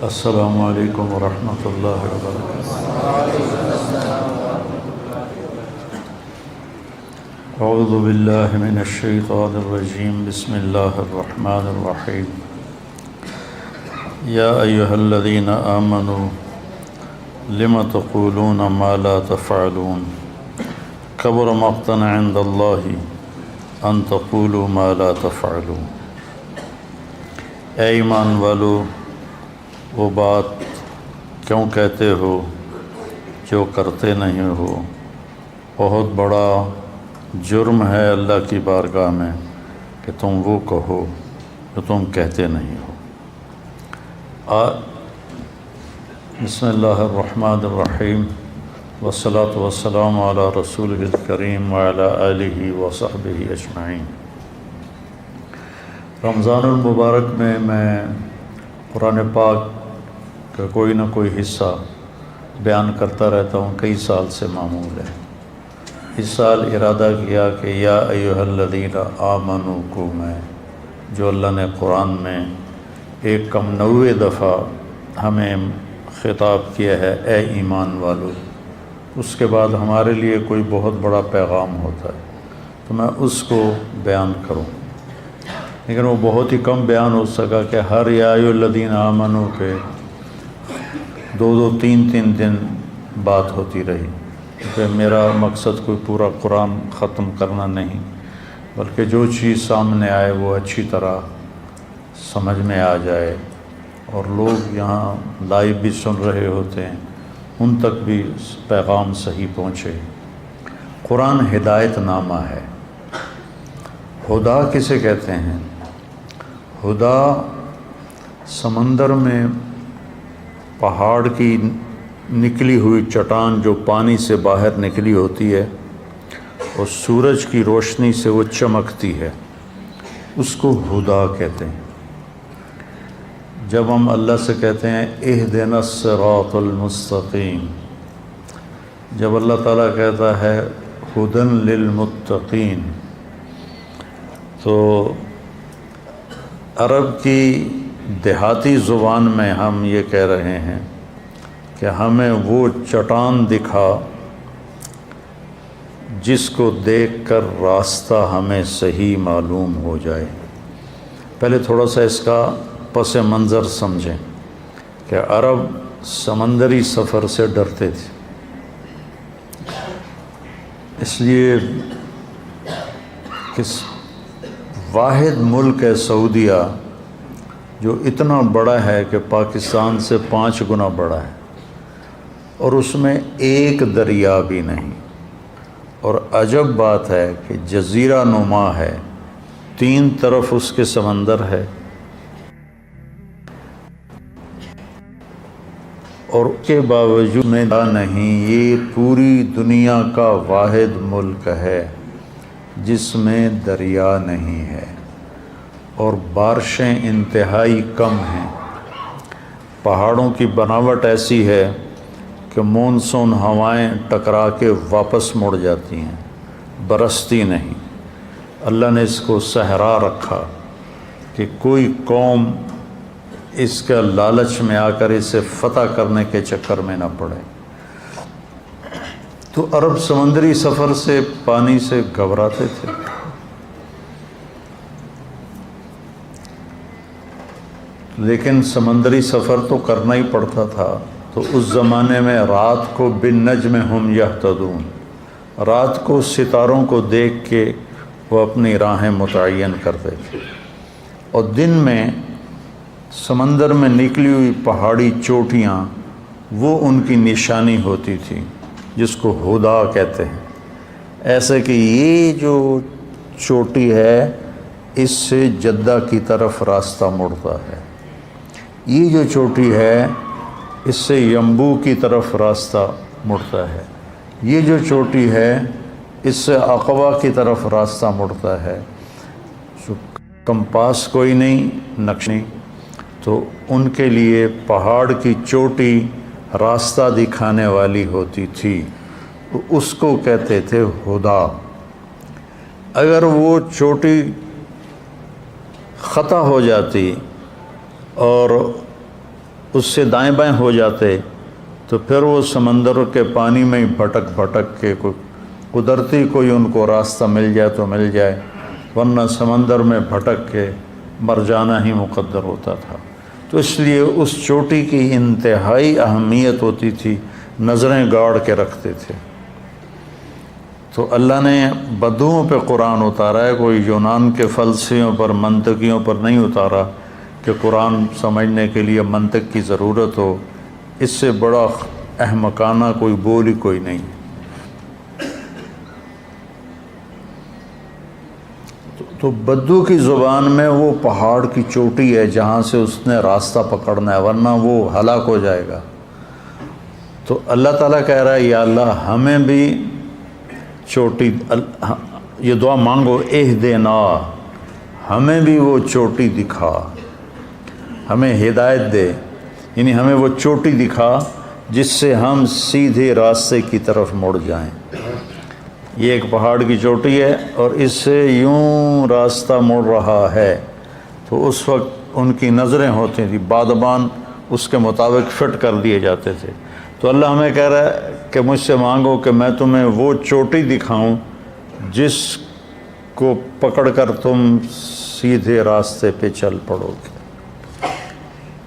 السلام علیکم ورحمۃ اللہ وبرکاتہ۔ اعوذ باللہ من الشیطان الرجیم، بسم اللہ الرحمن الرحیم۔ یا ایہا الذین آمنوا لم تقولون ما لا تفعلون کبر مقتا عند اللہ ان تقولوا ما لا تفعلون۔ اے ایمان والو، وہ بات کیوں کہتے ہو جو کرتے نہیں ہو؟ بہت بڑا جرم ہے اللہ کی بارگاہ میں کہ تم وہ کہو جو تم کہتے نہیں ہو۔ بسم اللہ الرحمن الرحیم، والصلاة والسلام علی رسولہ الکریم وعلی آلہ وصحبہ اجمعین۔ رمضان المبارک میں قرآن پاک کا کوئی نہ کوئی حصہ بیان کرتا رہتا ہوں، کئی سال سے معمول ہے۔ اس سال ارادہ کیا کہ یا ایھا الذین آمنوا کو میں، جو اللہ نے قرآن میں 190 دفعہ ہمیں خطاب کیا ہے، اے ایمان والو، اس کے بعد ہمارے لیے کوئی بہت بڑا پیغام ہوتا ہے تو میں اس کو بیان کروں، لیکن وہ بہت ہی کم بیان ہو سکا کہ ہر یا ایھا الذین آمنوا پہ 2-3 دن بات ہوتی رہی، کیونکہ میرا مقصد کوئی پورا قرآن ختم کرنا نہیں، بلکہ جو چیز سامنے آئے وہ اچھی طرح سمجھ میں آ جائے، اور لوگ یہاں لائیو بھی سن رہے ہوتے ہیں، ان تک بھی پیغام صحیح پہنچے۔ قرآن ہدایت نامہ ہے۔ ہدا کسے کہتے ہیں؟ ہدا سمندر میں پہاڑ کی نکلی ہوئی چٹان جو پانی سے باہر نکلی ہوتی ہے اور سورج کی روشنی سے وہ چمکتی ہے، اس کو ہدا کہتے ہیں۔ جب ہم اللہ سے کہتے ہیں اہدنا الصراط المستقیم، جب اللہ تعالیٰ کہتا ہے ہدن للمتقین، تو عرب کی دیہاتی زبان میں ہم یہ کہہ رہے ہیں کہ ہمیں وہ چٹان دکھا جس کو دیکھ کر راستہ ہمیں صحیح معلوم ہو جائے۔ پہلے تھوڑا سا اس کا پس منظر سمجھیں کہ عرب سمندری سفر سے ڈرتے تھے، اس لیے کہ واحد ملک ہے سعودیہ جو اتنا بڑا ہے کہ پاکستان سے 5 گنا بڑا ہے، اور اس میں ایک دریا بھی نہیں، اور عجب بات ہے کہ جزیرہ نما ہے، 3 طرف اس کے سمندر ہے، اور اس کے باوجود میں نہیں، یہ پوری دنیا کا واحد ملک ہے جس میں دریا نہیں ہے، اور بارشیں انتہائی کم ہیں۔ پہاڑوں کی بناوٹ ایسی ہے کہ مونسون ہوائیں ٹکرا کے واپس مڑ جاتی ہیں، برستی نہیں۔ اللہ نے اس کو صحرا رکھا کہ کوئی قوم اس کا لالچ میں آ کر اسے فتح کرنے کے چکر میں نہ پڑے۔ تو عرب سمندری سفر سے، پانی سے گھبراتے تھے۔ لیکن سمندری سفر تو کرنا ہی پڑتا تھا، تو اس زمانے میں رات کو بالنجم ہم یہتدون، رات کو ستاروں کو دیکھ کے وہ اپنی راہیں متعین کرتے تھے، اور دن میں سمندر میں نکلی ہوئی پہاڑی چوٹیاں وہ ان کی نشانی ہوتی تھی، جس کو ہدا کہتے ہیں۔ ایسے کہ یہ جو چوٹی ہے اس سے جدہ کی طرف راستہ مڑتا ہے، یہ جو چوٹی ہے اس سے یمبو کی طرف راستہ مڑتا ہے، یہ جو چوٹی ہے اس سے عقبہ کی طرف راستہ مڑتا ہے۔ کمپاس کوئی نہیں، نقش نہیں، تو ان کے لیے پہاڑ کی چوٹی راستہ دکھانے والی ہوتی تھی، تو اس کو کہتے تھے ہدا۔ اگر وہ چوٹی خطا ہو جاتی اور اس سے دائیں بائیں ہو جاتے تو پھر وہ سمندر کے پانی میں ہی بھٹک بھٹک کے قدرتی کوئی ان کو راستہ مل جائے تو مل جائے، ورنہ سمندر میں بھٹک کے مر جانا ہی مقدر ہوتا تھا۔ تو اس لیے اس چوٹی کی انتہائی اہمیت ہوتی تھی، نظریں گاڑ کے رکھتے تھے۔ تو اللہ نے بدوؤں پہ قرآن اتارا ہے، کوئی یونان کے فلسفیوں پر منطقیوں پر نہیں اتارا کہ قرآن سمجھنے کے لیے منطق کی ضرورت ہو۔ اس سے بڑا احمقانہ کوئی بول ہی کوئی نہیں۔ تو بدو کی زبان میں وہ پہاڑ کی چوٹی ہے جہاں سے اس نے راستہ پکڑنا ہے، ورنہ وہ ہلاک ہو جائے گا۔ تو اللہ تعالیٰ کہہ رہا ہے یا اللہ ہمیں بھی چوٹی، یہ دعا مانگو، اہدنا، ہمیں بھی وہ چوٹی دکھا، ہمیں ہدایت دے، یعنی ہمیں وہ چوٹی دکھا جس سے ہم سیدھے راستے کی طرف مڑ جائیں۔ یہ ایک پہاڑ کی چوٹی ہے اور اس سے یوں راستہ مڑ رہا ہے۔ تو اس وقت ان کی نظریں ہوتی تھیں، بادبان اس کے مطابق فٹ کر دیے جاتے تھے۔ تو اللہ ہمیں کہہ رہا ہے کہ مجھ سے مانگو کہ میں تمہیں وہ چوٹی دکھاؤں جس کو پکڑ کر تم سیدھے راستے پہ چل پڑو گے۔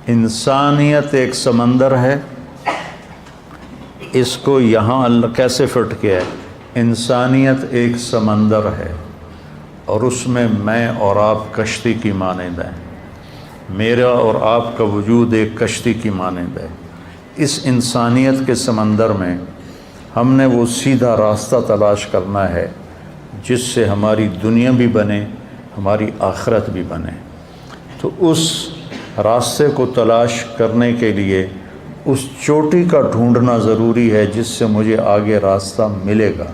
انسانیت ایک سمندر ہے، اس کو یہاں اللہ کیسے فٹ کیا ہے؟ انسانیت ایک سمندر ہے اور اس میں اور آپ کشتی کی مانند ہیں، میرا اور آپ کا وجود ایک کشتی کی مانند ہے۔ اس انسانیت کے سمندر میں ہم نے وہ سیدھا راستہ تلاش کرنا ہے جس سے ہماری دنیا بھی بنے، ہماری آخرت بھی بنے۔ تو اس راستے کو تلاش کرنے کے لیے اس چوٹی کا ڈھونڈنا ضروری ہے جس سے مجھے آگے راستہ ملے گا۔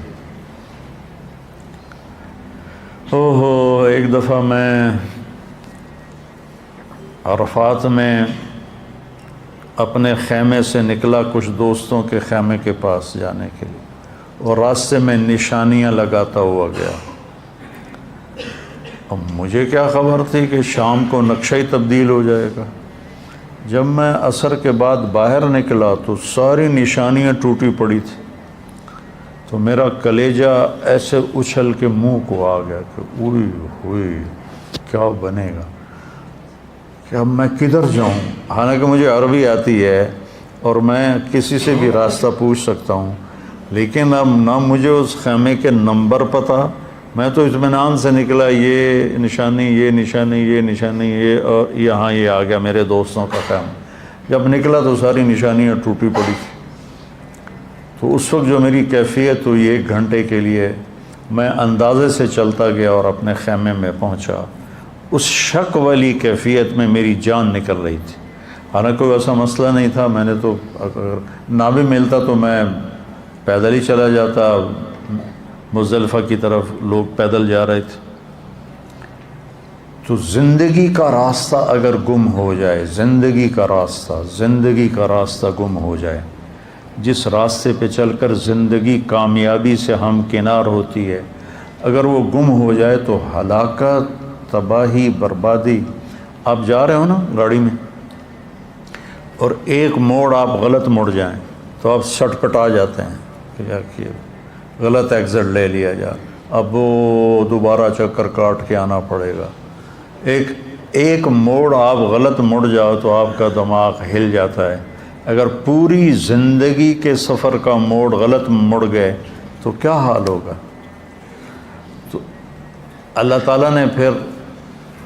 ایک دفعہ میں عرفات میں اپنے خیمے سے نکلا کچھ دوستوں کے خیمے کے پاس جانے کے لیے، اور راستے میں نشانیاں لگاتا ہوا گیا۔ اب مجھے کیا خبر تھی کہ شام کو نقشہ ہی تبدیل ہو جائے گا۔ جب میں عصر کے بعد باہر نکلا تو ساری نشانیاں ٹوٹی پڑی تھی۔ تو میرا کلیجہ ایسے اچھل کے منہ کو آ گیا کہ اوئی ہوئی کیا بنے گا، کہ اب میں کدھر جاؤں؟ حالانکہ مجھے عربی آتی ہے اور میں کسی سے بھی راستہ پوچھ سکتا ہوں، لیکن اب نہ مجھے اس خیمے کے نمبر پتہ۔ میں تو اطمینان سے نکلا، یہ نشانی، یہ نشانی، یہ نشانی، یہ، اور یہاں یہ آ گیا میرے دوستوں کا خیمہ۔ جب نکلا تو ساری نشانیاں ٹوٹی پڑی تھی۔ تو اس وقت جو میری کیفیت ہوئی، 1 گھنٹے کے لیے میں اندازے سے چلتا گیا اور اپنے خیمے میں پہنچا۔ اس شک والی کیفیت میں میری جان نکل رہی تھی۔ حالانکہ کوئی ایسا مسئلہ نہیں تھا، میں نے تو اگر نہ بھی ملتا تو میں پیدل ہی چلا جاتا، مزدلفہ کی طرف لوگ پیدل جا رہے تھے۔ تو زندگی کا راستہ اگر گم ہو جائے، زندگی کا راستہ گم ہو جائے، جس راستے پہ چل کر زندگی کامیابی سے ہمکنار ہوتی ہے، اگر وہ گم ہو جائے تو ہلاکت، تباہی، بربادی۔ آپ جا رہے ہو نا گاڑی میں اور ایک موڑ آپ غلط مڑ جائیں تو آپ سٹ پٹا جاتے ہیں کہ کیا کیا، غلط ایگزٹ لے لیا جا، اب وہ دوبارہ چکر کاٹ کے آنا پڑے گا۔ ایک موڑ آپ غلط مڑ جاؤ تو آپ کا دماغ ہل جاتا ہے۔ اگر پوری زندگی کے سفر کا موڑ غلط مڑ گئے تو کیا حال ہوگا؟ تو اللہ تعالیٰ نے پھر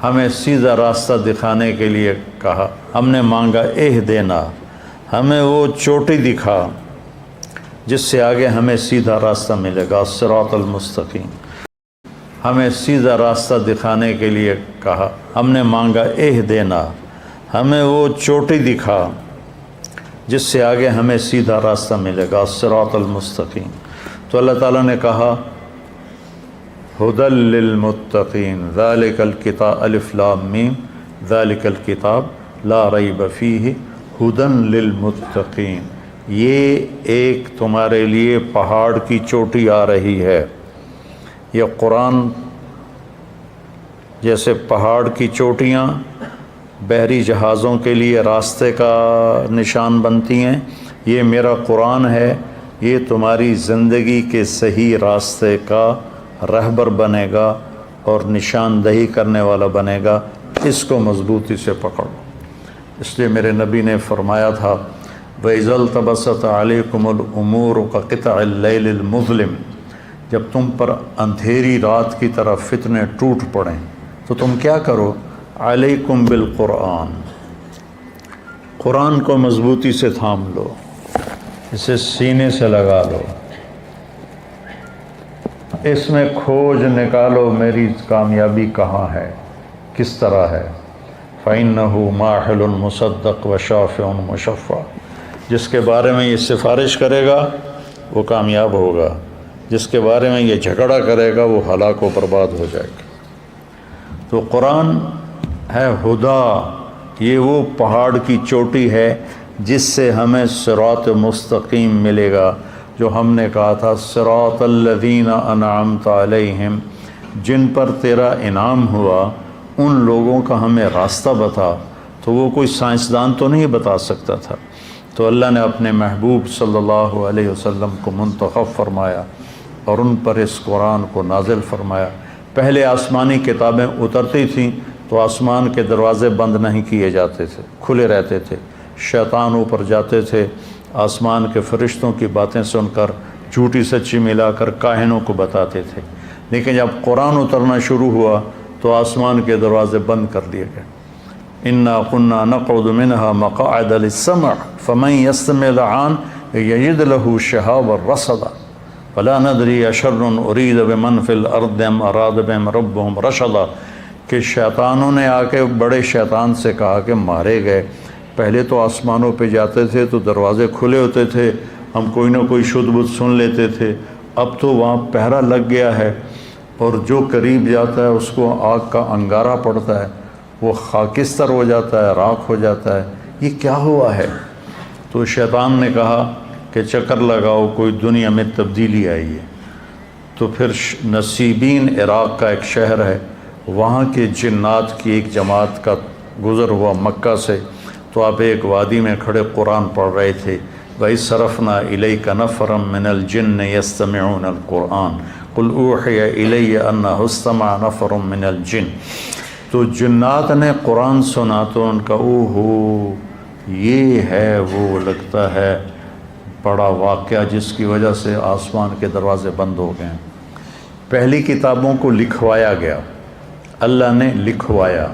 ہمیں سیدھا راستہ دکھانے کے لیے کہا، ہم نے مانگا اہدنا، ہمیں وہ چوٹی دکھا جس سے آگے ہمیں سیدھا راستہ ملے گا، الصراط المستقیم۔ ہمیں سیدھا راستہ دکھانے کے لیے کہا، ہم نے مانگا اہدنا، ہمیں وہ چوٹی دکھا جس سے آگے ہمیں سیدھا راستہ ملے گا، الصراط المستقیم۔ تو اللہ تعالیٰ نے کہا ھدی للمتقین، ذالک الکتاب، الف لام میم، ذالک الکتاب لا ریب فیہ ھدی للمتقین۔ یہ ایک تمہارے لیے پہاڑ کی چوٹی آ رہی ہے۔ یہ قرآن جیسے پہاڑ کی چوٹیاں بحری جہازوں کے لیے راستے کا نشان بنتی ہیں، یہ میرا قرآن ہے، یہ تمہاری زندگی کے صحیح راستے کا رہبر بنے گا اور نشاندہی کرنے والا بنے گا، اس کو مضبوطی سے پکڑو۔ اس لیے میرے نبی نے فرمایا تھا وَإِذَا الْتَبَسَتْ عَلَيْكُمُ الْأُمُورُ كَقِطْعِ اللَّيْلِ الْمُظْلِمِ، جب تم پر اندھیری رات کی طرح فتنے ٹوٹ پڑیں تو تم کیا کرو؟ علیکم بالقرآن، قرآن کو مضبوطی سے تھام لو، اسے سینے سے لگا لو، اس میں کھوج نکالو میری کامیابی کہاں ہے، کس طرح ہے۔ فَإِنَّهُ مَاحِلٌ مُصَدَّقٌ وَشَافِعٌ مُشَفَّعٌ، جس کے بارے میں یہ سفارش کرے گا وہ کامیاب ہوگا، جس کے بارے میں یہ جھگڑا کرے گا وہ ہلاک و برباد ہو جائے گا۔ تو قرآن ہے ہدا، یہ وہ پہاڑ کی چوٹی ہے جس سے ہمیں صراط مستقیم ملے گا، جو ہم نے کہا تھا صراط الذین انعمت علیہم، جن پر تیرا انعام ہوا ان لوگوں کا ہمیں راستہ بتا۔ تو وہ کوئی سائنسدان تو نہیں بتا سکتا تھا، تو اللہ نے اپنے محبوب صلی اللہ علیہ وسلم کو منتخب فرمایا اور ان پر اس قرآن کو نازل فرمایا۔ پہلے آسمانی کتابیں اترتی تھیں تو آسمان کے دروازے بند نہیں کیے جاتے تھے، کھلے رہتے تھے، شیطان اوپر جاتے تھے، آسمان کے فرشتوں کی باتیں سن کر جھوٹی سچی ملا کر کاہنوں کو بتاتے تھے۔ لیکن جب قرآن اترنا شروع ہوا تو آسمان کے دروازے بند کر دیے گئے۔ اِنَّا كُنَّا نَقْعُدُ مِنْهَا مَقَاعِدَ لِلسَّمْعِ فَمَنْ يَسْتَمِعِ الْآنَ يَجِدْ لَهُ شِهَابًا رَصَدًا وَلَا نَدْرِي أَشَرٌ أُرِيدَ بِمَنْ فِي الْأَرْضِ أَمْ أَرَادَ بِهِمْ رَبُّهُمْ رَشَدًا، کہ شیطانوں نے آ کے بڑے شیطان سے کہا کہ مارے گئے، پہلے تو آسمانوں پہ جاتے تھے تو دروازے کھلے ہوتے تھے، ہم کوئی نہ کوئی شدھ بدھ سن لیتے تھے، اب تو وہاں پہرا لگ گیا ہے اور جو قریب جاتا ہے اس کو آگ کا انگارہ پڑتا ہے، وہ خاکستر ہو جاتا ہے، راکھ ہو جاتا ہے، یہ کیا ہوا ہے؟ تو شیطان نے کہا کہ چکر لگاؤ، کوئی دنیا میں تبدیلی آئی ہے۔ تو پھر نصیبین عراق کا ایک شہر ہے، وہاں کے جنات کی ایک جماعت کا گزر ہوا مکہ سے، تو آپ ایک وادی میں کھڑے قرآن پڑھ رہے تھے، وَإِذْ صَرَفْنَا إِلَيْكَ نَفَرًا مِنَ الْجِنِّ يَسْتَمِعُونَ الْقُرْآنَ قُلْ أُوحِيَ إِلَيَّ أَنَّهُ اسْتَمَعَ نَفَرٌ مِنَ الْجِنِّ، تو جنات نے قرآن سنا تو ان کا اوہو یہ ہے وہ لگتا ہے بڑا واقعہ جس کی وجہ سے آسمان کے دروازے بند ہو گئے۔ پہلی کتابوں کو لکھوایا گیا، اللہ نے لکھوایا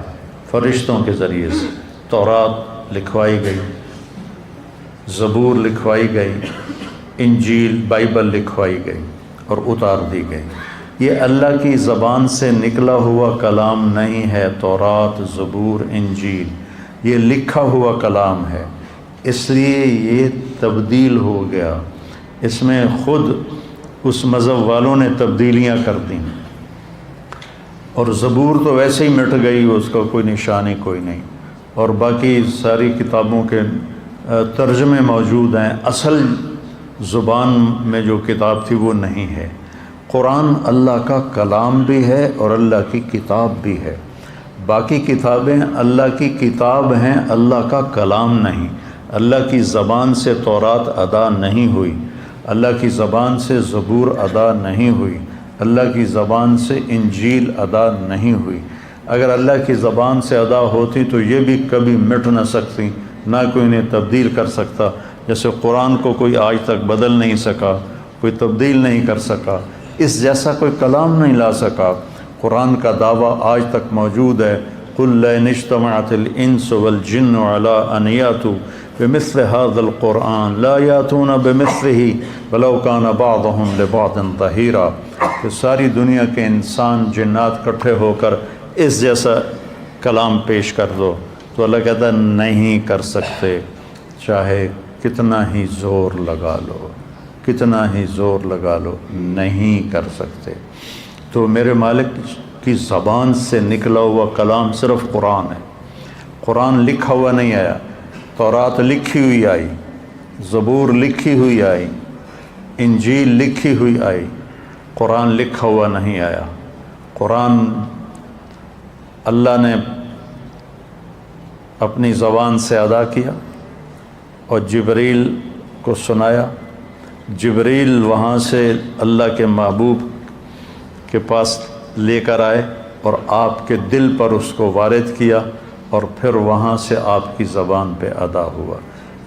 فرشتوں کے ذریعے سے، تورات لکھوائی گئی، زبور لکھوائی گئی، انجیل بائبل لکھوائی گئی اور اتار دی گئی۔ یہ اللہ کی زبان سے نکلا ہوا کلام نہیں ہے، تورات، زبور، انجیل یہ لکھا ہوا کلام ہے، اس لیے یہ تبدیل ہو گیا، اس میں خود اس مذہب والوں نے تبدیلیاں کر دیں، اور زبور تو ویسے ہی مٹ گئی، اس کا کوئی نشانی کوئی نہیں، اور باقی ساری کتابوں کے ترجمے موجود ہیں، اصل زبان میں جو کتاب تھی وہ نہیں ہے۔ قرآن اللہ کا کلام بھی ہے اور اللہ کی کتاب بھی ہے، باقی کتابیں اللہ کی کتاب ہیں، اللہ کا کلام نہیں۔ اللہ کی زبان سے تورات ادا نہیں ہوئی، اللہ کی زبان سے زبور ادا نہیں ہوئی، اللہ کی زبان سے انجیل ادا نہیں ہوئی۔ اگر اللہ کی زبان سے ادا ہوتی تو یہ بھی کبھی مٹ نہ سکتی، نہ کوئی انہیں تبدیل کر سکتا، جیسے قرآن کو کوئی آج تک بدل نہیں سکا، کوئی تبدیل نہیں کر سکا، اس جیسا کوئی کلام نہیں لا سکا۔ قرآن کا دعویٰ آج تک موجود ہے، قُلْ لَئِنِ اجْتَمَعَتِ الْإِنسُ وَالْجِنُّ عَلَىٰ أَنْ يَأْتُوا بِمِثْلِ هَذَا الْقُرْآنِ لَا يَأْتُونَ بِمِثْلِهِ وَلَوْ كَانَ بَعْضُهُمْ لِبَعْضٍ ظَهِيرًا، کہ ساری دنیا کے انسان جنات اکٹھے ہو کر اس جیسا کلام پیش کر دو، تو اللہ کہتا ہے نہیں کر سکتے، چاہے کتنا ہی زور لگا لو، کتنا ہی زور لگا لو، نہیں کر سکتے۔ تو میرے مالک کی زبان سے نکلا ہوا کلام صرف قرآن ہے، قرآن لکھا ہوا نہیں آیا، تورات لکھی ہوئی آئی، زبور لکھی ہوئی آئی، انجیل لکھی ہوئی آئی، قرآن لکھا ہوا نہیں آیا۔ قرآن اللہ نے اپنی زبان سے ادا کیا اور جبریل کو سنایا۔ جبریل وہاں سے اللہ کے محبوب کے پاس لے کر آئے اور آپ کے دل پر اس کو وارد کیا، اور پھر وہاں سے آپ کی زبان پہ ادا ہوا۔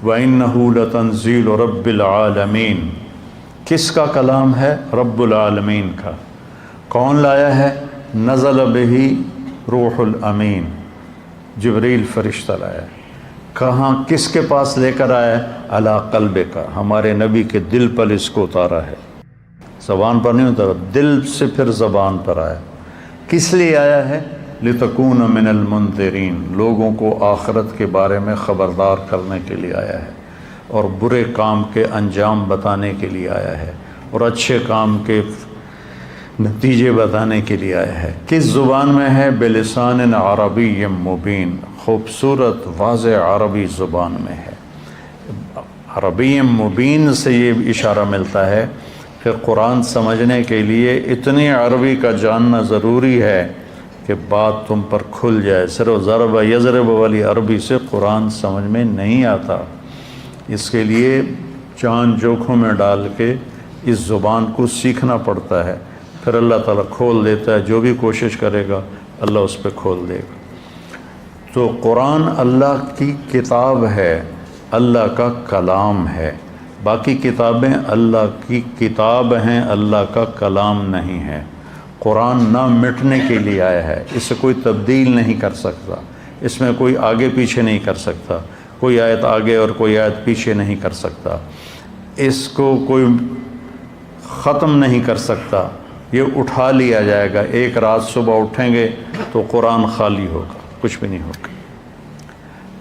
وَإِنَّهُ لَتَنزِيلُ رَبِّ الْعَالَمِينَ، کس کا کلام ہے؟ رب العالمین کا۔ کون لایا ہے؟ نزل بہ روح الامین، جبریل فرشتہ لایا ہے۔ کہاں، کس کے پاس لے کر آیا ہے؟ علی قلب کا، ہمارے نبی کے دل پر اس کو اتارا ہے، زبان پر نہیں اتارا، دل سے پھر زبان پر آیا۔ کس لیے آیا ہے؟ لتکون من المنذرین، لوگوں کو آخرت کے بارے میں خبردار کرنے کے لیے آیا ہے، اور برے کام کے انجام بتانے کے لیے آیا ہے، اور اچھے کام کے نتیجے بتانے کے لیے آیا ہے۔ کس زبان میں ہے؟ بلسان عربی مبین، خوبصورت واضح عربی زبان میں ہے۔ عربی مبین سے یہ اشارہ ملتا ہے کہ قرآن سمجھنے کے لیے اتنی عربی کا جاننا ضروری ہے کہ بات تم پر کھل جائے۔ صرف ضرب یضرب والی عربی سے قرآن سمجھ میں نہیں آتا، اس کے لیے جان جوکھوں میں ڈال کے اس زبان کو سیکھنا پڑتا ہے، پھر اللہ تعالیٰ کھول دیتا ہے۔ جو بھی کوشش کرے گا اللہ اس پہ کھول دے گا۔ تو قرآن اللہ کی کتاب ہے، اللہ کا کلام ہے۔ باقی کتابیں اللہ کی کتاب ہیں، اللہ کا کلام نہیں ہے۔ قرآن نہ مٹنے کے لیے آیا ہے، اسے کوئی تبدیل نہیں کر سکتا، اس میں کوئی آگے پیچھے نہیں کر سکتا، کوئی آیت آگے اور کوئی آیت پیچھے نہیں کر سکتا، اس کو کوئی ختم نہیں کر سکتا۔ یہ اٹھا لیا جائے گا، ایک رات صبح اٹھیں گے تو قرآن خالی ہوگا، کچھ بھی نہیں ہوگا۔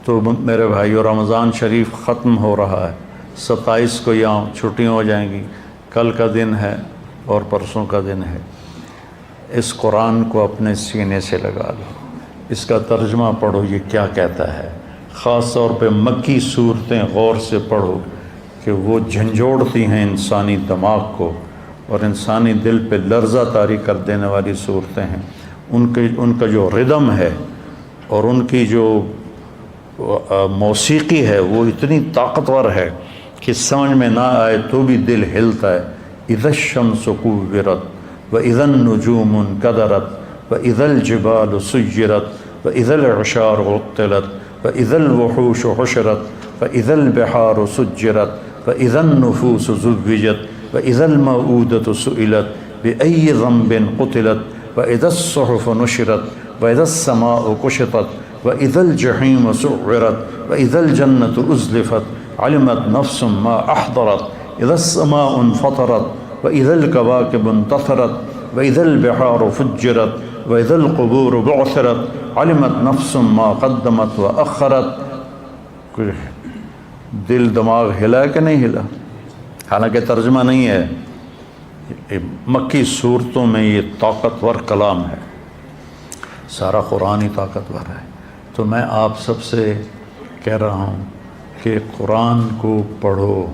تو میرے بھائیو، رمضان شریف ختم ہو رہا ہے، 27 کو یہاں چھٹیاں ہو جائیں گی، کل کا دن ہے اور پرسوں کا دن ہے۔ اس قرآن کو اپنے سینے سے لگا لو، اس کا ترجمہ پڑھو، یہ کیا کہتا ہے۔ خاص طور پہ مکی صورتیں غور سے پڑھو کہ وہ جھنجھوڑتی ہیں انسانی دماغ کو اور انسانی دل پہ لرزہ طاری کر دینے والی صورتیں ہیں۔ ان کا جو ردم ہے اور ان کی جو موسیقی ہے وہ اتنی طاقتور ہے کہ سمجھ میں نہ آئے تو بھی دل ہلتا ہے۔ اذا الشمس كورت واذا النجوم انكدرت واذا الجبال سيرت واذا العشار عطلت واذا الوحوش حشرت واذا البحار سجرت واذا النفوس زوجت واذا الموءودة سئلت بأي ذنب قتلت واذا الصحف نشرت واذا السماء كشطت وَإِذَا الْجَحِيمُ سُعِّرَتْ وَإِذَا الْجَنَّةُ أُزْلِفَتْ عَلِمَتْ نَفْسٌ مَا أَحْضَرَتْ إِذَا السَّمَاءُ انفطرت وَإِذَا الْكَوَاكِبُ انتثرت وَإِذَا الْبِحَارُ فُجِّرَتْ وَإِذَا الْقُبُورُ بُعْثِرَتْ عَلِمَتْ نَفْسٌ مَا قَدَّمَتْ وَأَخَّرَتْ۔ دل دماغ ہلا کہ نہیں ہلا؟ حالانکہ ترجمہ نہیں ہے، مکی صورتوں میں یہ طاقتور کلام ہے، سارا قرآن ہی طاقتور ہے۔ تو میں آپ سب سے کہہ رہا ہوں کہ قرآن کو پڑھو،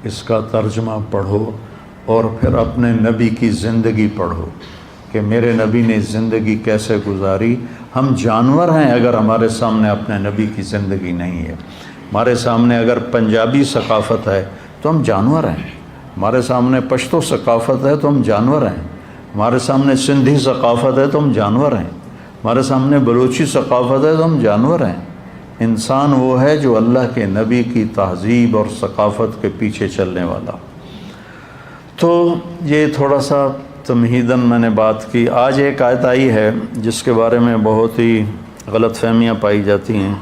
اس کا ترجمہ پڑھو، اور پھر اپنے نبی کی زندگی پڑھو کہ میرے نبی نے زندگی کیسے گزاری۔ ہم جانور ہیں اگر ہمارے سامنے اپنے نبی کی زندگی نہیں ہے۔ ہمارے سامنے اگر پنجابی ثقافت ہے تو ہم جانور ہیں، ہمارے سامنے پشتو ثقافت ہے تو ہم جانور ہیں، ہمارے سامنے سندھی ثقافت ہے تو ہم جانور ہیں، ہمارے سامنے بلوچی ثقافت ہے تو ہم جانور ہیں۔ انسان وہ ہے جو اللہ کے نبی کی تہذیب اور ثقافت کے پیچھے چلنے والا۔ تو یہ تھوڑا سا تمہیداً میں نے بات کی۔ آج ایک آیت آئی ہے جس کے بارے میں بہت ہی غلط فہمیاں پائی جاتی ہیں۔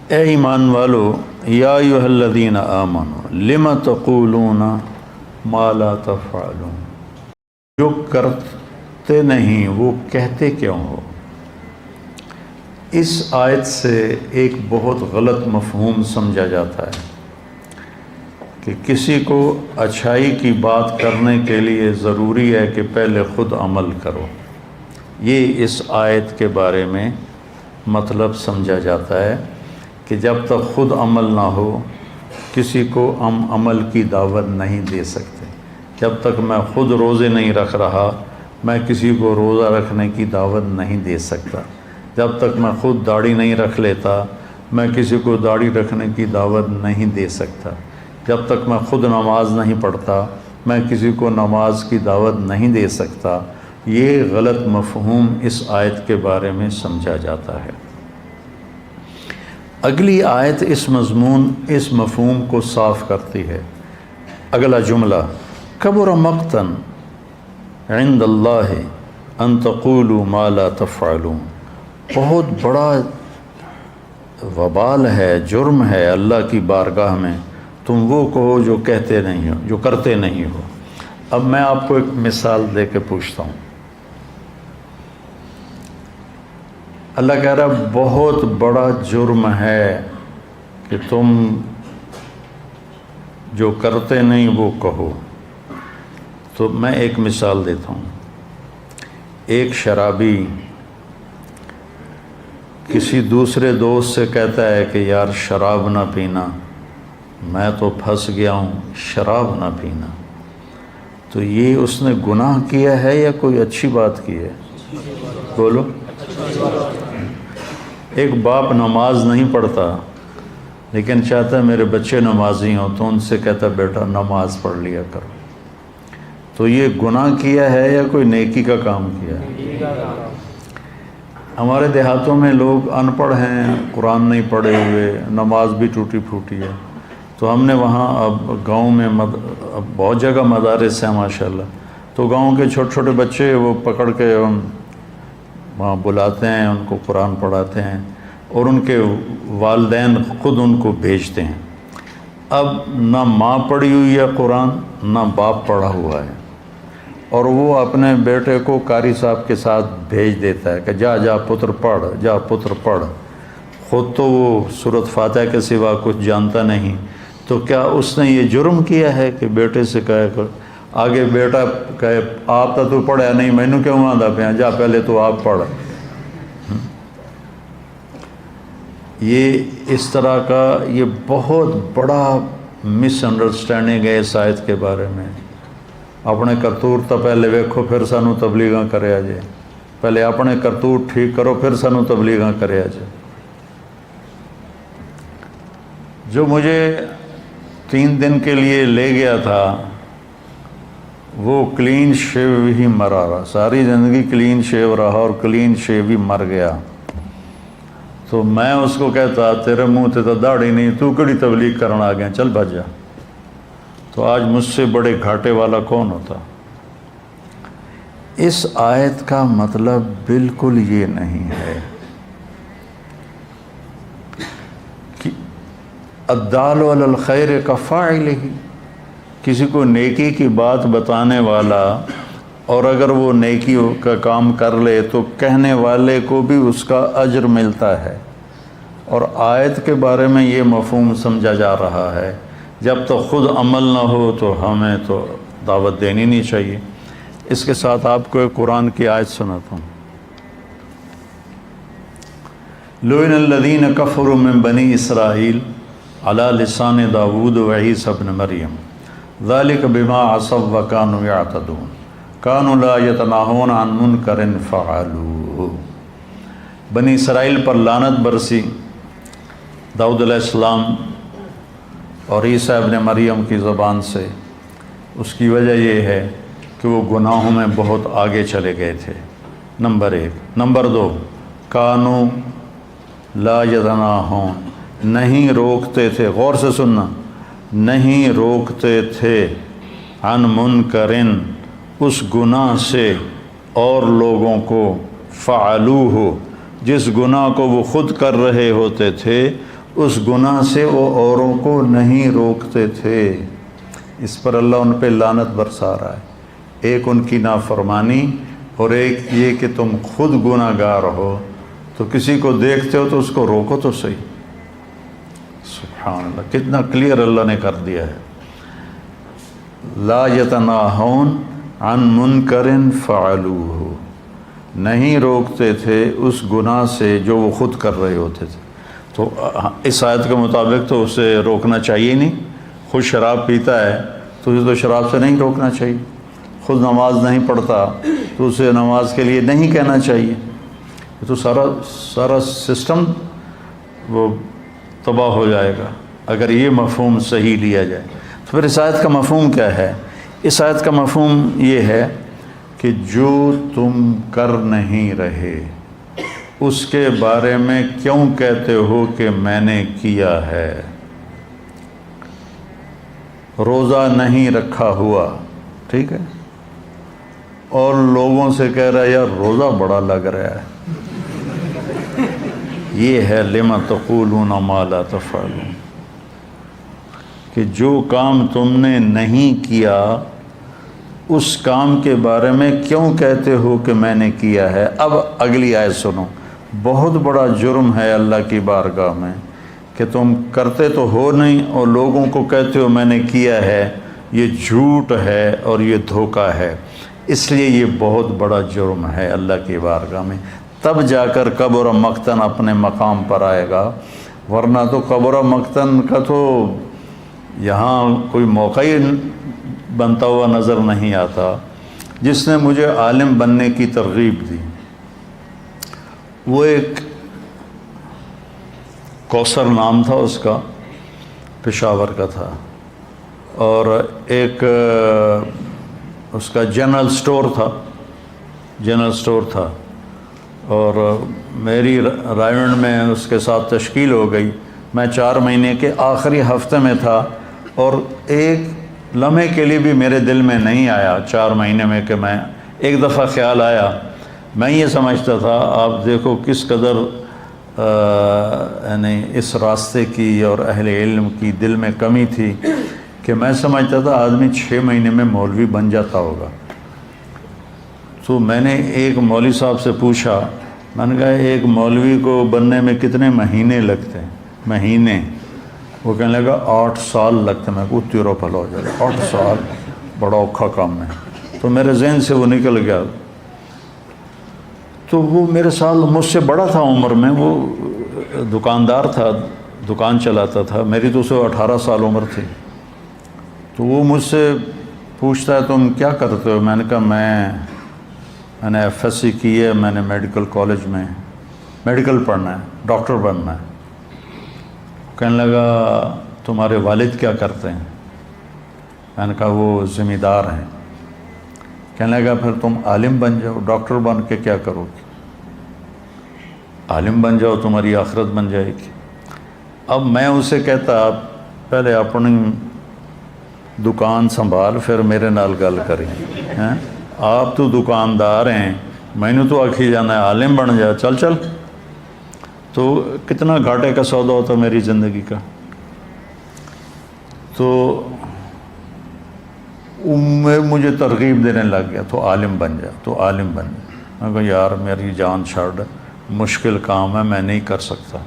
اے ایمان والو، یا ایھا الذین آمنوا لم تقولون ما لا تفعلون، جو کرتے نہیں وہ کہتے کیوں ہو۔ اس آیت سے ایک بہت غلط مفہوم سمجھا جاتا ہے کہ کسی کو اچھائی کی بات کرنے کے لیے ضروری ہے کہ پہلے خود عمل کرو۔ یہ اس آیت کے بارے میں مطلب سمجھا جاتا ہے کہ جب تک خود عمل نہ ہو کسی کو ہم عمل کی دعوت نہیں دے سکتے۔ جب تک میں خود روزے نہیں رکھ رہا میں کسی کو روزہ رکھنے کی دعوت نہیں دے سکتا، جب تک میں خود داڑھی نہیں رکھ لیتا میں کسی کو داڑھی رکھنے کی دعوت نہیں دے سکتا، جب تک میں خود نماز نہیں پڑھتا میں کسی کو نماز کی دعوت نہیں دے سکتا۔ یہ غلط مفہوم اس آیت کے بارے میں سمجھا جاتا ہے۔ اگلی آیت اس مفہوم کو صاف کرتی ہے۔ اگلا جملہ، کبر مقتن عند اللہ ان تقولوا ما لا تفعلون، بہت بڑا وبال ہے، جرم ہے اللہ کی بارگاہ میں تم وہ کہو جو کہتے نہیں ہو، جو کرتے نہیں ہو۔ اب میں آپ کو ایک مثال دے کے پوچھتا ہوں، اللہ کہہ رہا بہت بڑا جرم ہے کہ تم جو کرتے نہیں وہ کہو۔ تو میں ایک مثال دیتا ہوں، ایک شرابی کسی دوسرے دوست سے کہتا ہے کہ یار شراب نہ پینا، میں تو پھنس گیا ہوں، شراب نہ پینا، تو یہ اس نے گناہ کیا ہے یا کوئی اچھی بات کی ہے؟ بولو۔ ایک باپ نماز نہیں پڑھتا لیکن چاہتا ہے میرے بچے نمازی ہوں، تو ان سے کہتا بیٹا نماز پڑھ لیا کرو، تو یہ گناہ کیا ہے یا کوئی نیکی کا کام کیا ہے؟ ہمارے دیہاتوں میں لوگ ان پڑھ ہیں، قرآن نہیں پڑھے ہوئے، نماز بھی ٹوٹی پھوٹی ہے، تو ہم نے وہاں اب گاؤں میں اب بہت جگہ مدارس ہیں ماشاءاللہ، تو گاؤں کے چھوٹے چھوٹے بچے وہ پکڑ کے ہم وہاں بلاتے ہیں، ان کو قرآن پڑھاتے ہیں، اور ان کے والدین خود ان کو بھیجتے ہیں۔ اب نہ ماں پڑھی ہوئی ہے قرآن، نہ باپ پڑھا ہوا ہے، اور وہ اپنے بیٹے کو قاری صاحب کے ساتھ بھیج دیتا ہے کہ جا پتر پڑھ، جا پتر پڑھ، خود تو وہ سورۃ فاتحہ کے سوا کچھ جانتا نہیں، تو کیا اس نے یہ جرم کیا ہے کہ بیٹے سے کہے آگے بیٹا کہے آپ تو پڑھیا نہیں، مینوں کیوں آندا پیا، جا پہلے تو آپ پڑھ۔ یہ اس طرح کا یہ بہت بڑا مس انڈرسٹینڈنگ ہے اس آیت کے بارے میں۔ اپنے کرتوت تو پہلے ویکھو پھر سانو تبلیغاں کرے جے، پہلے اپنے کرتوت ٹھیک کرو پھر سانو تبلیغاں کرے جے۔ جو مجھے 3 دن کے لیے لے گیا تھا وہ کلین شیو ہی مرا رہا، ساری زندگی کلین شیو رہا اور کلین شیو ہی مر گیا۔ تو میں اس کو کہتا تیرے منہ تے تو داڑھی نہیں، تو کڑی تبلیغ کرنا آ گیا، چل بھاج جا۔ تو آج مجھ سے بڑے گھاٹے والا کون ہوتا؟ اس آیت کا مطلب بالکل یہ نہیں ہے کہ الدال علی الخیر کفاعلہ، کسی کو نیکی کی بات بتانے والا اور اگر وہ نیکی کا کام کر لے تو کہنے والے کو بھی اس کا اجر ملتا ہے۔ اور آیت کے بارے میں یہ مفہوم سمجھا جا رہا ہے جب تک خود عمل نہ ہو تو ہمیں تو دعوت دینی نہیں چاہیے۔ اس کے ساتھ آپ کو ایک قرآن کی آیت سناتا ہوں۔ لعن الذین کفروا من بنی اسرائیل علی لسان داود و عیسی ابن مریم ذلک بما عصوا وکانوا یعتدون کانوا لا یتناہون عن منکر فعلوہ۔ بنی اسرائیل پر لعنت برسی داؤد علیہ السلام اور عیسیٰ ابن مریم کی زبان سے۔ اس کی وجہ یہ ہے کہ وہ گناہوں میں بہت آگے چلے گئے تھے، نمبر 1۔ نمبر 2، کانوا لا یتناہون، نہیں روکتے تھے، غور سے سننا، نہیں روکتے تھے عن منکرن، اس گناہ سے اور لوگوں کو، فعلوہ، جس گناہ کو وہ خود کر رہے ہوتے تھے اس گناہ سے وہ اوروں کو نہیں روکتے تھے۔ اس پر اللہ ان پہ لعنت برسا رہا ہے، ایک ان کی نافرمانی اور ایک یہ کہ تم خود گناہ گار ہو تو کسی کو دیکھتے ہو تو اس کو روکو تو صحیح۔ سبحان اللہ، کتنا کلیئر اللہ نے کر دیا ہے۔ لا یتناہون عن منکر فعلوہ، نہیں روکتے تھے اس گناہ سے جو وہ خود کر رہے ہوتے تھے۔ تو اس آیت کے مطابق تو اسے روکنا چاہیے نہیں، خود شراب پیتا ہے تجھے تو شراب سے نہیں روکنا چاہیے، خود نماز نہیں پڑھتا تو اسے نماز کے لیے نہیں کہنا چاہیے، تو سارا سسٹم وہ تباہ ہو جائے گا اگر یہ مفہوم صحیح لیا جائے۔ تو پھر اس آیت کا مفہوم کیا ہے؟ اس آیت کا مفہوم یہ ہے کہ جو تم کر نہیں رہے اس کے بارے میں کیوں کہتے ہو کہ میں نے کیا ہے؟ روزہ نہیں رکھا ہوا، ٹھیک ہے، اور لوگوں سے کہہ رہا ہے یار روزہ بڑا لگ رہا ہے، یہ ہے لما تقولون ما لا تفعلون، کہ جو کام تم نے نہیں کیا اس کام کے بارے میں کیوں کہتے ہو کہ میں نے کیا ہے۔ اب اگلی آیت سنو، بہت بڑا جرم ہے اللہ کی بارگاہ میں کہ تم کرتے تو ہو نہیں اور لوگوں کو کہتے ہو میں نے کیا ہے، یہ جھوٹ ہے اور یہ دھوکہ ہے، اس لیے یہ بہت بڑا جرم ہے اللہ کی بارگاہ میں، تب جا کر کبر مقتن اپنے مقام پر آئے گا، ورنہ تو کبر مقتن کا تو یہاں کوئی موقع ہی بنتا ہوا نظر نہیں آتا۔ جس نے مجھے عالم بننے کی ترغیب دی وہ ایک کوثر نام تھا اس کا، پشاور کا تھا، اور ایک اس کا جنرل سٹور تھا، اور میری رائیونڈ میں اس کے ساتھ تشکیل ہو گئی۔ میں 4 مہینے کے آخری ہفتے میں تھا اور ایک لمحے کے لیے بھی میرے دل میں نہیں آیا 4 مہینے میں کہ میں ایک دفعہ خیال آیا، میں یہ سمجھتا تھا، آپ دیکھو کس قدر یعنی اس راستے کی اور اہل علم کی دل میں کمی تھی کہ میں سمجھتا تھا آدمی 6 مہینے میں مولوی بن جاتا ہوگا۔ تو میں نے ایک مولوی صاحب سے پوچھا، میں نے کہا ایک مولوی کو بننے میں کتنے مہینے لگتے ہیں؟ مہینے؟ وہ کہنے لگا 8 سال لگتے ہیں۔ میں کو تیرا پھل ہو جائے، 8 سال بڑا اوکھا کام ہے۔ تو میرے ذہن سے وہ نکل گیا۔ تو وہ میرے سال مجھ سے بڑا تھا عمر میں، وہ دکاندار تھا، دکان چلاتا تھا، میری تو اسے 18 سال عمر تھی۔ تو وہ مجھ سے پوچھتا ہے تم کیا کرتے ہو؟ میں نے کہا میں نے FSC کی ہے، میں نے میڈیکل کالج میں میڈیکل پڑھنا ہے، ڈاکٹر بننا ہے۔ کہنے لگا تمہارے والد کیا کرتے ہیں؟ میں نے کہا وہ ذمہ دار ہیں۔ کہنے لگا پھر تم عالم بن جاؤ، ڈاکٹر بن کے کیا کرو گے؟ عالم بن جاؤ، تمہاری آخرت بن جائے گی۔ اب میں اسے کہتا پہلے اپنی دکان سنبھال پھر میرے نال گل کریں، آپ تو دکاندار ہیں، میں نے تو آکھی جانا ہے عالم بن جا، چل۔ تو کتنا گھاٹے کا سودا ہوتا میری زندگی کا۔ تو مجھے ترغیب دینے لگ گیا تو عالم بن جا، تو عالم بن جا۔ میں کہا یار میری جان چھاڑ، مشکل کام ہے، میں نہیں کر سکتا۔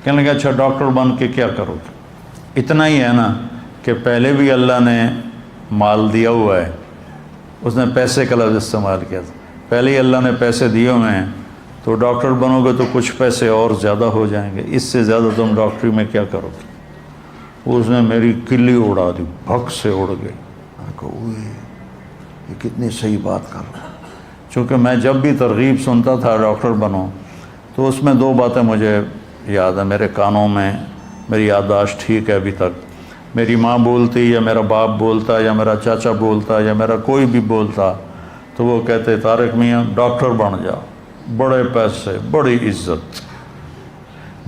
کہنے لگا اچھا ڈاکٹر بن کے کیا کرو گے؟ اتنا ہی ہے نا کہ پہلے بھی اللہ نے مال دیا ہوا ہے، اس نے پیسے کا لفظ استعمال کیا تھا، پہلے ہی اللہ نے پیسے دیے ہوئے ہیں، تو ڈاکٹر بنو گے تو کچھ پیسے اور زیادہ ہو جائیں گے، اس سے زیادہ تم ڈاکٹری میں کیا کرو گے؟ اس نے میری کلی اڑا دی، بھگ سے اڑ گئی۔ میں کہا یہ کتنی صحیح بات کر رہا ہے۔ چونکہ میں جب بھی ترغیب سنتا تھا ڈاکٹر بنو تو اس میں 2 باتیں مجھے یاد ہیں، میرے کانوں میں، میری یادداشت ٹھیک ہے ابھی تک، میری ماں بولتی یا میرا باپ بولتا یا میرا چاچا بولتا یا میرا کوئی بھی بولتا تو وہ کہتے طارق میاں ڈاکٹر بن جا، بڑے پیسے، بڑی عزت۔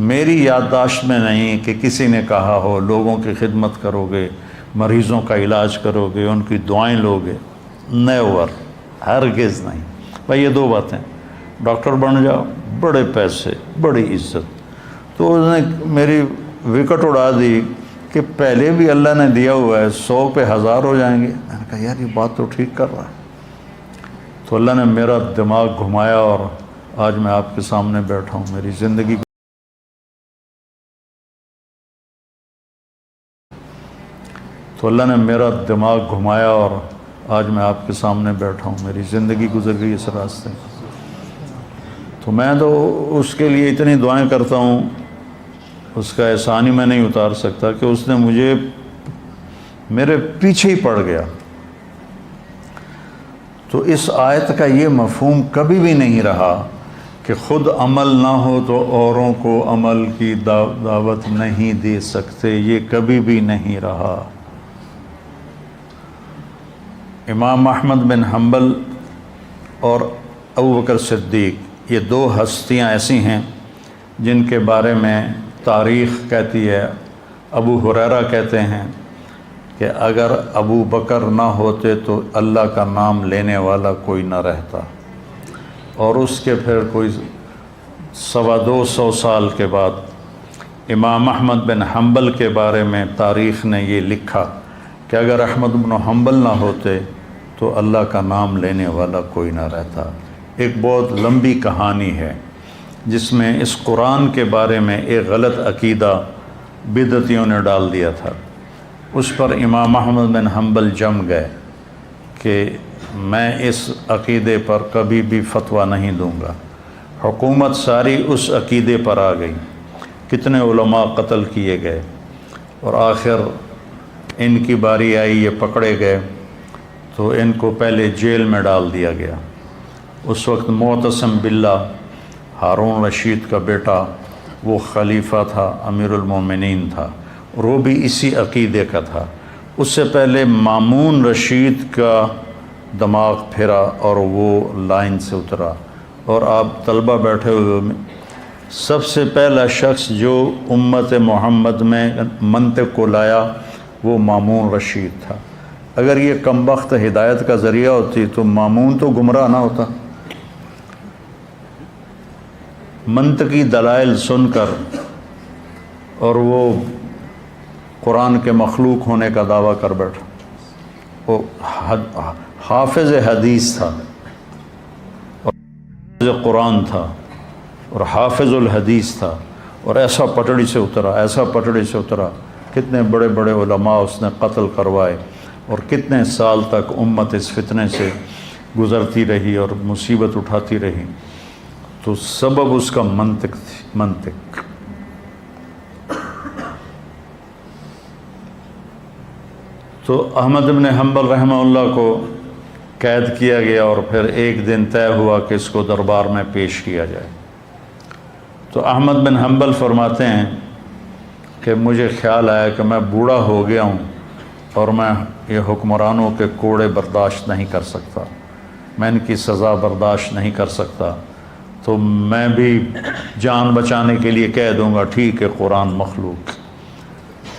میری یادداشت میں نہیں کہ کسی نے کہا ہو لوگوں کی خدمت کرو گے، مریضوں کا علاج کرو گے، ان کی دعائیں لوگے، نیور، ہرگز نہیں۔ بھائی یہ 2 باتیں، ڈاکٹر بن جاؤ، بڑے پیسے، بڑی عزت۔ تو اس نے میری وکٹ اڑا دی کہ پہلے بھی اللہ نے دیا ہوا ہے، 100 پہ 1000 ہو جائیں گے۔ میں نے کہا یار یہ بات تو ٹھیک کر رہا ہے۔ تو اللہ نے میرا دماغ گھمایا اور آج میں آپ کے سامنے بیٹھا ہوں، میری زندگی تو اللہ نے میرا دماغ گھمایا اور آج میں آپ کے سامنے بیٹھا ہوں، میری زندگی گزر گئی اس راستے۔ تو میں تو اس کے لیے اتنی دعائیں کرتا ہوں، اس کا احسان ہی میں نہیں اتار سکتا کہ اس نے مجھے میرے پیچھے ہی پڑ گیا۔ تو اس آیت کا یہ مفہوم کبھی بھی نہیں رہا کہ خود عمل نہ ہو تو اوروں کو عمل کی دعوت نہیں دے سکتے، یہ کبھی بھی نہیں رہا۔ امام احمد بن حنبل اور ابوبکر صدیق، یہ دو ہستیاں ایسی ہیں جن کے بارے میں تاریخ کہتی ہے، ابو ہریرہ کہتے ہیں کہ اگر ابو بکر نہ ہوتے تو اللہ کا نام لینے والا کوئی نہ رہتا، اور اس کے پھر کوئی 250 سال کے بعد امام احمد بن حنبل کے بارے میں تاریخ نے یہ لکھا کہ اگر احمد بن حنبل نہ ہوتے تو اللہ کا نام لینے والا کوئی نہ رہتا۔ ایک بہت لمبی کہانی ہے جس میں اس قرآن کے بارے میں ایک غلط عقیدہ بدعتیوں نے ڈال دیا تھا، اس پر امام احمد بن حنبل جم گئے کہ میں اس عقیدے پر کبھی بھی فتویٰ نہیں دوں گا۔ حکومت ساری اس عقیدے پر آ گئی، کتنے علماء قتل کیے گئے، اور آخر ان کی باری آئی، یہ پکڑے گئے تو ان کو پہلے جیل میں ڈال دیا گیا۔ اس وقت معتصم باللہ، ہارون رشید کا بیٹا، وہ خلیفہ تھا، امیر المومنین تھا، اور وہ بھی اسی عقیدے کا تھا۔ اس سے پہلے مامون رشید کا دماغ پھرا اور وہ لائن سے اترا، اور آپ طلبہ بیٹھے ہوئے، سب سے پہلا شخص جو امت محمد میں منطق کو لایا وہ مامون رشید تھا۔ اگر یہ کمبخت ہدایت کا ذریعہ ہوتی تو مامون تو گمراہ نہ ہوتا۔ منطقی دلائل سن کر، اور وہ قرآن کے مخلوق ہونے کا دعویٰ کر بیٹھا۔ وہ حافظ حدیث تھا، اور حافظ قرآن تھا، اور حافظ الحدیث تھا، اور ایسا پٹڑی سے اترا، ایسا پٹڑی سے اترا، کتنے بڑے بڑے علماء اس نے قتل کروائے، اور کتنے سال تک امت اس فتنے سے گزرتی رہی اور مصیبت اٹھاتی رہی۔ تو سبب اس کا منطق تھی، منطق۔ تو احمد بن حنبل رحمہ اللہ کو قید کیا گیا، اور پھر ایک دن طے ہوا کہ اس کو دربار میں پیش کیا جائے۔ تو احمد بن حنبل فرماتے ہیں کہ مجھے خیال آیا کہ میں بوڑھا ہو گیا ہوں اور میں یہ حکمرانوں کے کوڑے برداشت نہیں کر سکتا، میں ان کی سزا برداشت نہیں کر سکتا، تو میں بھی جان بچانے کے لیے کہہ دوں گا ٹھیک ہے قرآن مخلوق،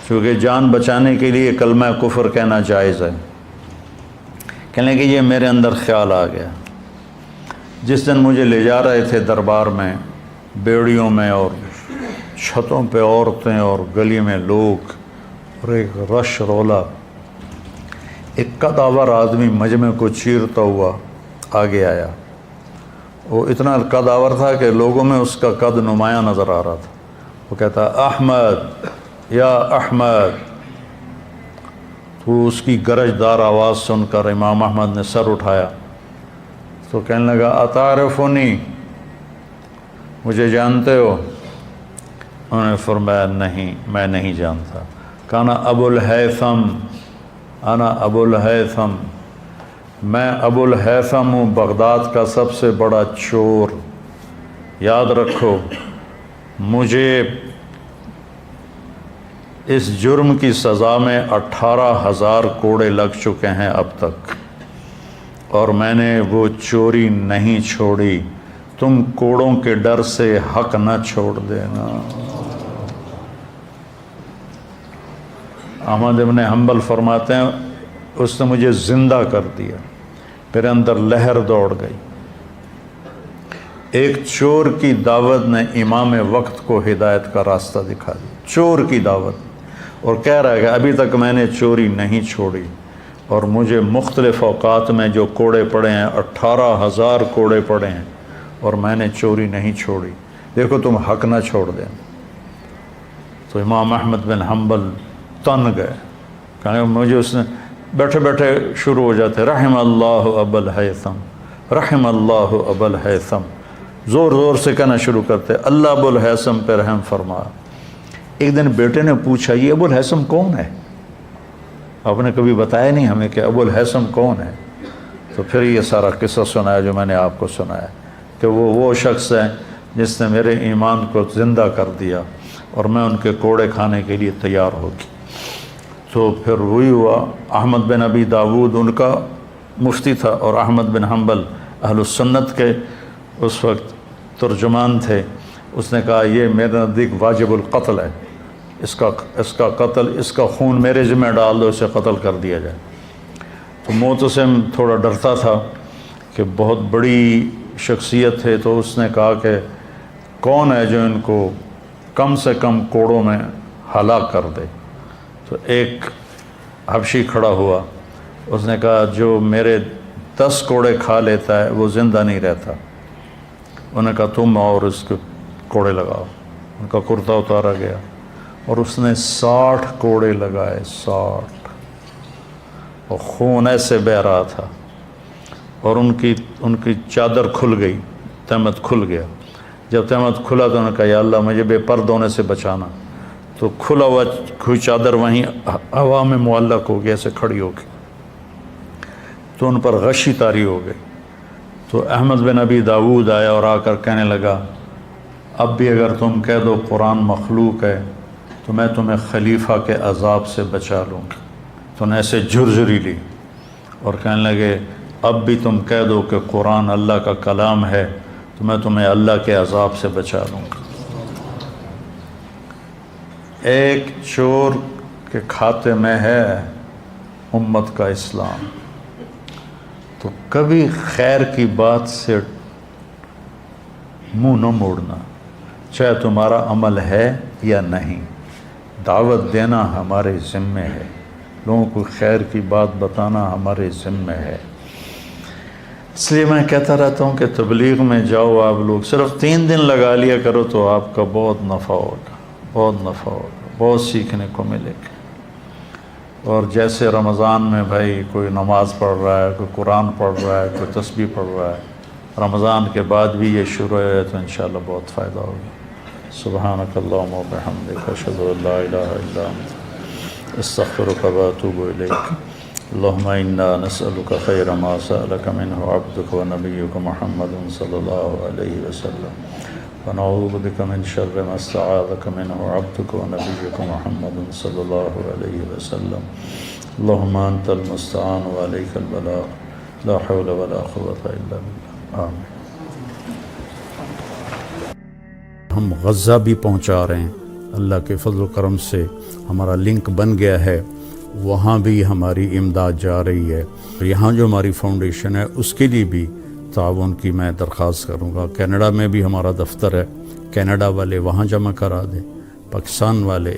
چونکہ جان بچانے کے لیے کلمہ کفر کہنا جائز ہے۔ کہنے کہ یہ میرے اندر خیال آ گیا۔ جس دن مجھے لے جا رہے تھے دربار میں، بیڑیوں میں اور چھتوں پہ عورتیں اور گلی میں لوگ اور ایک رش رولا، ایک قدآور آدمی مجمع کو چیرتا ہوا آگے آیا۔ وہ اتنا قدآور تھا کہ لوگوں میں اس کا قد نمایاں نظر آ رہا تھا۔ وہ کہتا احمد یا احمد۔ تو اس کی گرجدار آواز سن کر امام احمد نے سر اٹھایا تو کہنے لگا اتعرفنی، مجھے جانتے ہو؟ انہوں نے فرمایا نہیں، میں نہیں جانتا۔ کانا ابو الہیثم، انا ابو الہیثم، میں ابو الہیثم ہوں، بغداد کا سب سے بڑا چور۔ یاد رکھو مجھے اس جرم کی سزا میں 18,000 کوڑے لگ چکے ہیں اب تک، اور میں نے وہ چوری نہیں چھوڑی، تم کوڑوں کے ڈر سے حق نہ چھوڑ دینا۔ احمد بن حنبل فرماتے ہیں اس نے مجھے زندہ کر دیا، میرے اندر لہر دوڑ گئی۔ ایک چور کی دعوت نے امام وقت کو ہدایت کا راستہ دکھا دیا، چور کی دعوت، اور کہہ رہا ہے کہ ابھی تک میں نے چوری نہیں چھوڑی، اور مجھے مختلف اوقات میں جو کوڑے پڑے ہیں 18,000 کوڑے پڑے ہیں، اور میں نے چوری نہیں چھوڑی، دیکھو تم حق نہ چھوڑ دیں۔ تو امام احمد بن حنبل تن گئے، کہا مجھے اس نے بیٹھے بیٹھے شروع ہو جاتے رحم اللہ ابا الہیثم، رحم اللہ ابا الہیثم، زور زور سے کہنا شروع کرتے اللہ ابو الہیثم پہ رحم فرما۔ ایک دن بیٹے نے پوچھا یہ ابو الہیثم کون ہے؟ آپ نے کبھی بتایا نہیں ہمیں کہ ابو الہیثم کون ہے؟ تو پھر یہ سارا قصہ سنایا جو میں نے آپ کو سنایا کہ وہ شخص ہے جس نے میرے ایمان کو زندہ کر دیا اور میں ان کے کوڑے کھانے کے لیے تیار ہوگی۔ تو پھر وہی ہوا، احمد بن ابی داود ان کا مفتی تھا اور احمد بن حنبل اہل السنت کے اس وقت ترجمان تھے۔ اس نے کہا یہ میرے نزدیک واجب القتل ہے، اس کا قتل، اس کا خون میرے ذمہ ڈال دو، اسے قتل کر دیا جائے۔ تو معتصم تھوڑا ڈرتا تھا کہ بہت بڑی شخصیت ہے، تو اس نے کہا کہ کون ہے جو ان کو کم سے کم کوڑوں میں ہلاک کر دے؟ تو ایک حبشی کھڑا ہوا، اس نے کہا جو میرے 10 کوڑے کھا لیتا ہے وہ زندہ نہیں رہتا۔ انہوں نے کہا تم اور اس کے کوڑے لگاؤ۔ ان کا کرتا اتارا گیا اور اس نے 60 کوڑے لگائے، 60، اور خون ایسے بہہ رہا تھا، اور ان کی چادر کھل گئی، تہمت کھل گیا۔ جب تہمت کھلا تو انہوں نے کہا یا اللہ مجھے بے پرد ہونے سے بچانا۔ تو کھلا ہوا کوئی چادر وہیں ہوا میں معلق ہو گیا، ایسے کھڑی ہو گئی، تو ان پر غشی طاری ہو گئی۔ تو احمد بن ابی داود آیا اور آ کر کہنے لگا اب بھی اگر تم کہہ دو قرآن مخلوق ہے تو میں تمہیں خلیفہ کے عذاب سے بچا لوں گا۔ تو انہیں ایسے جھرجھری لی اور کہنے لگے اب بھی تم کہہ دو کہ قرآن اللہ کا کلام ہے تو میں تمہیں اللہ کے عذاب سے بچا لوں گا۔ ایک چور کے کھاتے میں ہے امت کا اسلام، تو کبھی خیر کی بات سے منہ نہ موڑنا، چاہے تمہارا عمل ہے یا نہیں۔ دعوت دینا ہمارے ذمہ ہے، لوگوں کو خیر کی بات بتانا ہمارے ذمہ ہے۔ اس لیے میں کہتا رہتا ہوں کہ تبلیغ میں جاؤ آپ لوگ، صرف 3 دن لگا لیا کرو تو آپ کا بہت نفع ہوگا، بہت نفع ہوگا، بہت سیکھنے کو ملے گا۔ اور جیسے رمضان میں بھائی کوئی نماز پڑھ رہا ہے، کوئی قرآن پڑھ رہا ہے، کوئی تسبیح پڑھ رہا ہے، رمضان کے بعد بھی یہ شروع ہے تو انشاءاللہ بہت فائدہ ہوگا۔ سبحانک اللہم و بحمدک، اشہد ان لا الہ الا انت، استغفرک و اتوب الیک۔ اللہم انا نسألک خیر ما سألک منہ عبدک و نبیک محمد صلی اللہ علیہ وسلم، ونعوذ بک من شر ما استعاذک منہ عبدک و نبیک محمد صلی اللہ علیہ وسلم۔ اللہم انت المستعان و علیک البلاغ، لا حول ولا قوة الا باللہ، آمین۔ ہم غزہ بھی پہنچا رہے ہیں، اللہ کے فضل و کرم سے ہمارا لنک بن گیا ہے، وہاں بھی ہماری امداد جا رہی ہے۔ یہاں جو ہماری فاؤنڈیشن ہے اس کے لیے بھی تعاون کی میں درخواست کروں گا۔ کینیڈا میں بھی ہمارا دفتر ہے، کینیڈا والے وہاں جمع کرا دیں، پاکستان والے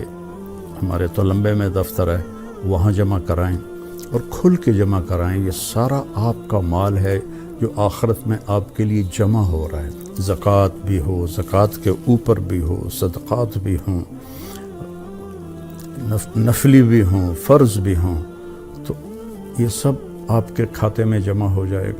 ہمارے تولمبے میں دفتر ہے وہاں جمع کرائیں، اور کھل کے جمع کرائیں۔ یہ سارا آپ کا مال ہے جو آخرت میں آپ کے لیے جمع ہو رہا ہے۔ زکوٰۃ بھی ہو، زکوٰۃ کے اوپر بھی ہو، صدقات بھی ہوں، نفلی بھی ہوں، فرض بھی ہوں، تو یہ سب آپ کے کھاتے میں جمع ہو جائے گا۔